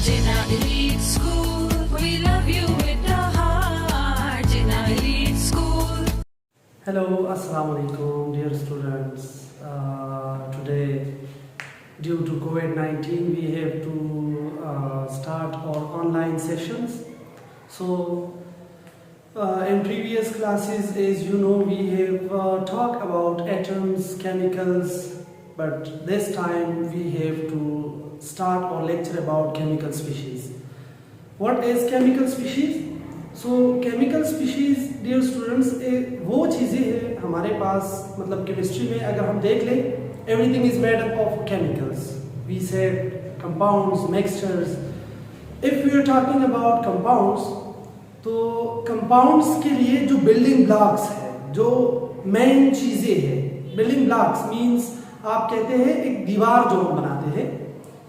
Jinnah Elite School, we love you with the heart. Jinnah Elite School. Hello, Assalamu alaikum, dear students. Today, due to COVID-19, we have to start our online sessions. So, in previous classes, as you know, we have talked about atoms, chemicals, but this time we have to start our lecture about chemical species. What is chemical species? So chemical species, dear students, वो चीज़ें हैं हमारे पास, मतलब chemistry में अगर हम देख लें, everything is made up of chemicals. We said compounds, mixtures. If we are talking about compounds, तो compounds के लिए जो building blocks है, जो main चीज़ें हैं, building blocks means आप कहते हैं एक दीवार जो हम बनाते हैं,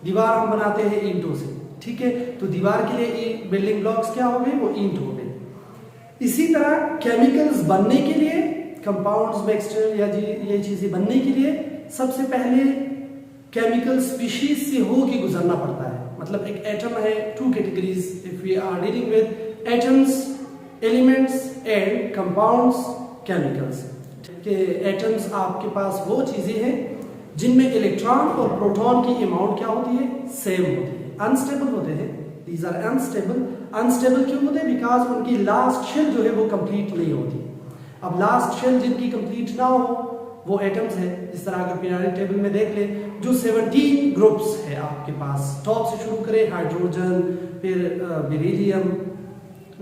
दीवार हम बनाते हैं ईंटों से, ठीक है। तो दीवार के लिए बिल्डिंग ब्लॉक्स क्या हो गए, वो ईंट हो गए। इसी तरह केमिकल्स बनने के लिए, कंपाउंड्स, मिक्सचर या ये चीजें बनने के लिए सबसे पहले केमिकल स्पीशीज से होके गुजरना पड़ता है। मतलब एक एटम है, two categories if we are dealing with atoms, elements and compounds, chemicals. Atoms आपके पास वो चीजें हैं जिनमें इलेक्ट्रॉन और प्रोटॉन की अमाउंट क्या होती है, सेम होती है, अनस्टेबल होते हैं। These are unstable. अनस्टेबल क्यों होते हैं? बिकॉज उनकी लास्ट शेल जो है वो कंप्लीट नहीं होती। अब लास्ट शेल जिनकी कंप्लीट ना हो वो एटम्स है। जिस तरह अगर पीरियोडिक टेबल में देख ले, जो 17 ग्रुप्स है आपके पास, टॉप से शुरू करें, हाइड्रोजन, फिर beryllium,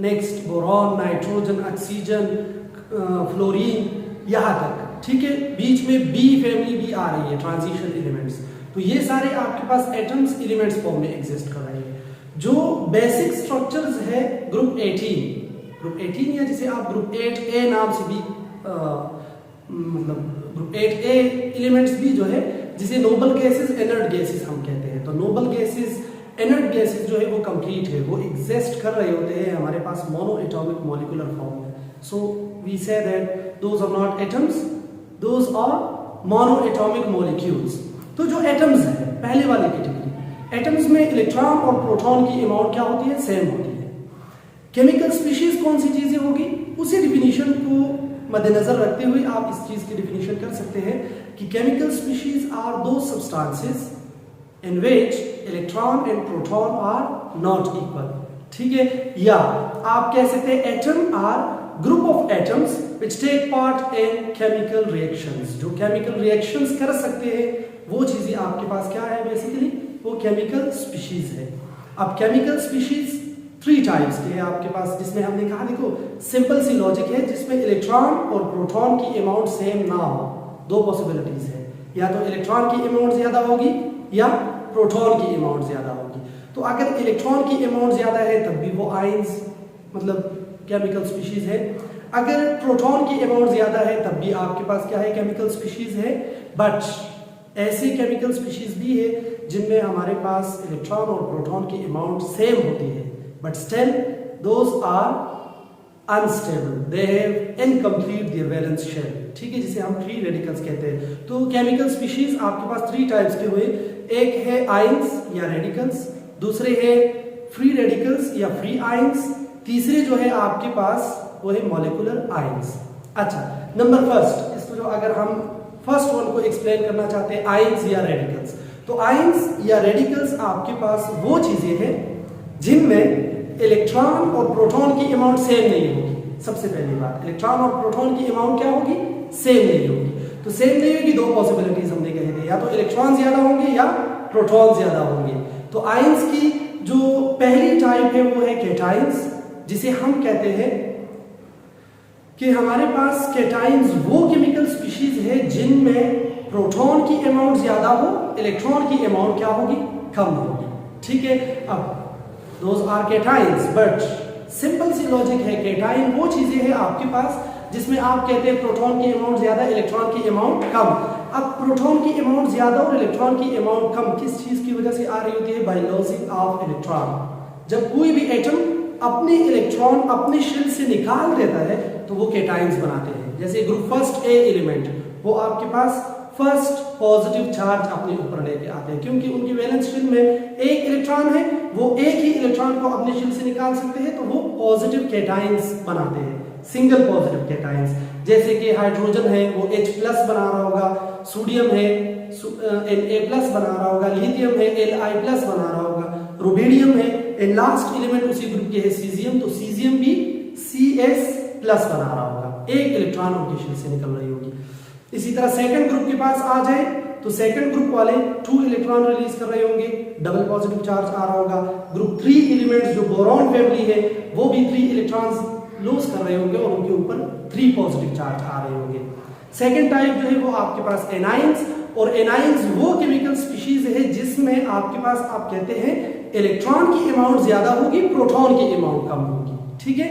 next boron, nitrogen, oxygen, fluorine, यहाँ तक, ठीक है। बीच में बी फैमिली भी आ रही है, ट्रांजिशन एलिमेंट्स। तो ये सारे आपके पास एटम्स एलिमेंट्स फॉर्म में एग्जिस्ट कर रहे हैं। जो बेसिक स्ट्रक्चर्स है ग्रुप 18 या जिसे आप ग्रुप 8A नाम से भी मतलब ग्रुप 8A एलिमेंट्स भी जो है, जिसे नोबल गैसेस, इनर्ट गैसेस हम कहते हैं। तो नोबल गैसेस, इनर्ट गैसेस जो है वो कंप्लीट है, वो एग्जिस्ट कर रहे होते हैं हमारे पास मोनो एटॉमिक मॉलिक्यूलर फॉर्म में। So we say that those are not atoms, those are mono atomic molecules. तो जो एटम्स है, पहले वाली कैटेगरी, एटम्स में इलेक्ट्रॉन और प्रोटॉन की अमाउंट क्या होती है, सेम होती है। केमिकल स्पीशीज कौन सी चीजें होगी, उसी डिफिनीशन को मद्देनजर रखते हुए आप इस चीज की डिफिनीशन कर सकते हैं कि chemical species are those substances in which electron and proton are not equal, ठीक है। या आप कह सकते हैं atom are group of atoms which take part in chemical reactions। जो केमिकल रिएक्शंस कर सकते हैं वो चीजें आपके पास क्या है, बेसिकली वो केमिकल स्पीशीज है। अब केमिकल स्पीशीज 3 टाइप्स के हैं आपके पास, जिसमें हमने कहा, देखो सिंपल सी लॉजिक है, जिसमें इलेक्ट्रॉन और प्रोटॉन की अमाउंट सेम ना हो। दो पॉसिबिलिटीज है, या तो इलेक्ट्रॉन की अमाउंट ज्यादा होगी या प्रोटॉन की अमाउंट ज्यादा होगी। तो अगर इलेक्ट्रॉन की अमाउंट ज्यादा है तब भी वो आयंस, मतलब केमिकल स्पीशीज है। अगर प्रोटॉन की अमाउंट ज्यादा है तब भी आपके पास क्या है, केमिकल स्पीशीज है। बट ऐसी केमिकल स्पीशीज भी है जिनमें हमारे पास इलेक्ट्रॉन और प्रोटॉन की अमाउंट सेम होती है, but still those are unstable, they have incomplete their valence shell, ठीक है, जिसे हम फ्री रेडिकल्स कहते हैं। तो केमिकल स्पीशीज आपके पास 3 टाइप्स के हुए, एक है आयंस या रेडिकल्स, दूसरे है फ्री रेडिकल्स या फ्री आयंस, तीसरे जो है आपके पास वो है मॉलिक्यूलर आयंस। अच्छा, नंबर फर्स्ट, इसको जो अगर हम फर्स्ट वन को एक्सप्लेन करना चाहते हैं, आयंस या रेडिकल्स, तो आयंस या रेडिकल्स आपके पास वो चीजें हैं जिनमें इलेक्ट्रॉन और प्रोटॉन की अमाउंट सेम नहीं होगी। सबसे पहली बात, इलेक्ट्रॉन और प्रोटॉन की अमाउंट क्या होगी, सेम नहीं होगी। तो सेम नहीं होगी, दो पॉसिबिलिटीज हमने कही थी, या तो इलेक्ट्रॉन ज्यादा होंगे या प्रोटॉन ज्यादा होंगे। तो आयंस की जो पहली टाइप है वो है कैटायंस, जिसे हम कहते हैं कि हमारे पास कैटायंस वो केमिकल स्पीशीज है जिनमें प्रोटॉन की अमाउंट ज्यादा हो, इलेक्ट्रॉन की अमाउंट क्या होगी, कम होगी, ठीक है। अब those are cations, but simple सी लॉजिक है, कैटायन वो चीजें हैं आपके पास जिसमें आप कहते हैं प्रोटॉन की अमाउंट ज्यादा, इलेक्ट्रॉन की अमाउंट कम। अब प्रोटॉन की अमाउंट ज्यादा और इलेक्ट्रॉन की अमाउंट कम किस चीज की वजह से आ रही होती है, बाय लॉसिंग ऑफ इलेक्ट्रॉन। जब कोई भी एटम अपने इलेक्ट्रॉन अपने शेल से निकाल देता है तो वो कैटायंस बनाते हैं। जैसे ग्रुप फर्स्ट ए एलिमेंट, वो आपके पास फर्स्ट पॉजिटिव चार्ज अपने ऊपर लेके आते हैं, क्योंकि उनकी वैलेंस शेल में एक इलेक्ट्रॉन है, वो एक ही इलेक्ट्रॉन को अपने शेल से निकाल सकते हैं, तो वो पॉजिटिव कैटायंस बनाते हैं, सिंगल पॉजिटिव कैटायंस। जैसे कि हाइड्रोजन है वो H+ बना रहा होगा, सोडियम है Na+ बना रहा होगा, लिथियम है Li+ बना रहा होगा, रुबिडियम है, एंड लास्ट एलिमेंट उसी ग्रुप के है सीजियम, तो सीजियम भी Cs+ बना रहा होगा, एक इलेक्ट्रॉन उनके शेल से निकल रही होगी। इसी तरह सेकंड ग्रुप के पास आ जाए तो सेकंड ग्रुप वाले 2 इलेक्ट्रॉन रिलीज कर रहे होंगे, डबल पॉजिटिव चार्ज आ रहा होगा। ग्रुप 3 एलिमेंट्स जो बोरॉन फैमिली है वो भी 3 इलेक्ट्रॉन्स लूज कर रहे होंगे और उनके ऊपर 3 पॉजिटिव चार्ज आ रहे होंगे। सेकंड टाइप जो है वो आपके पास एनाइंस, और एनाइंस वो केमिकल स्पीशीज है जिसमें आपके पास आप कहते हैं इलेक्ट्रॉन की अमाउंट ज्यादा होगी, प्रोटॉन की अमाउंट कम होगी, ठीक है।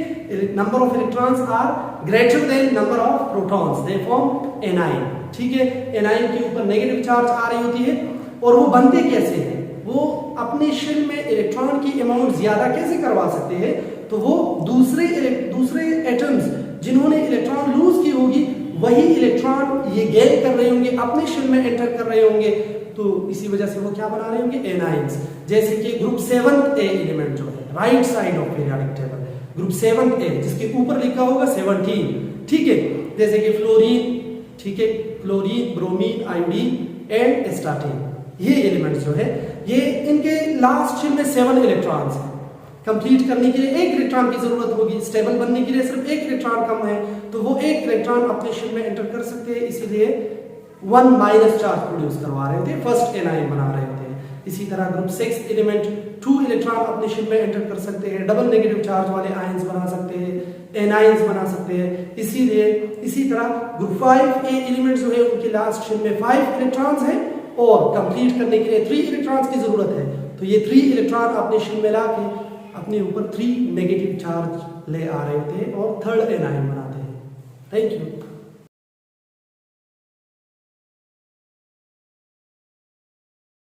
Number of electrons are greater than number of protons, they form anion, ठीक है। एनाइन के ऊपर नेगेटिव चार्ज आ रही होती है, और वो बनते कैसे हैं, वो अपने शेल में इलेक्ट्रॉन की अमाउंट ज्यादा कैसे करवा सकते हैं, तो वो दूसरे एटम्स जिन्होंने इलेक्ट्रॉन लूज की होगी वही इलेक्ट्रॉन ये गेन कर रहे होंगे, अपने शेल में एंटर कर रहे होंगे, तो इसी वजह से वो क्या बना रहे होंगे, एनाइंस। जैसे कि ग्रुप 7A एलिमेंट जो है right side of periodic table, group 7A जिसके ऊपर लिखा होगा 17, ठीक है। जैसे कि फ्लोरीन, ठीक है, chlorine, bromine, iodine and astatine, ये एलिमेंट्स जो है ये इनके लास्ट शेल में 7 इलेक्ट्रॉन्स हैं। कंप्लीट करने के लिए एक इलेक्ट्रॉन की जरूरत होगी, स्टेबल बनने के लिए सिर्फ एक इलेक्ट्रॉन कम है, तो वो एक इलेक्ट्रॉन अपने शेल में एंटर कर सकते हैं, इसीलिए 1- चार्ज प्रोड्यूस करवा रहे होते हैं, फर्स्ट एनाइन बना रहे होते हैं। इसी तरह ग्रुप 6 एलिमेंट 2 इलेक्ट्रॉन अपने शेल में एंटर कर सकते हैं, डबल नेगेटिव चार्ज वाले आयंस बना सकते हैं, एनाइंस बना सकते हैं। इसीलिए इसी तरह ग्रुप 5A एलिमेंट जो है उनके लास्ट शेल में 5 इलेक्ट्रॉन्स हैं, और कंप्लीट करने के लिए 3 इलेक्ट्रॉन्स की जरूरत है, तो ये 3 इलेक्ट्रॉन अपने शेल में लाके अपने ऊपर 3 नेगेटिव चार्ज ले आ रहे होते हैं और थर्ड एनाइन बनाते हैं। Thank you.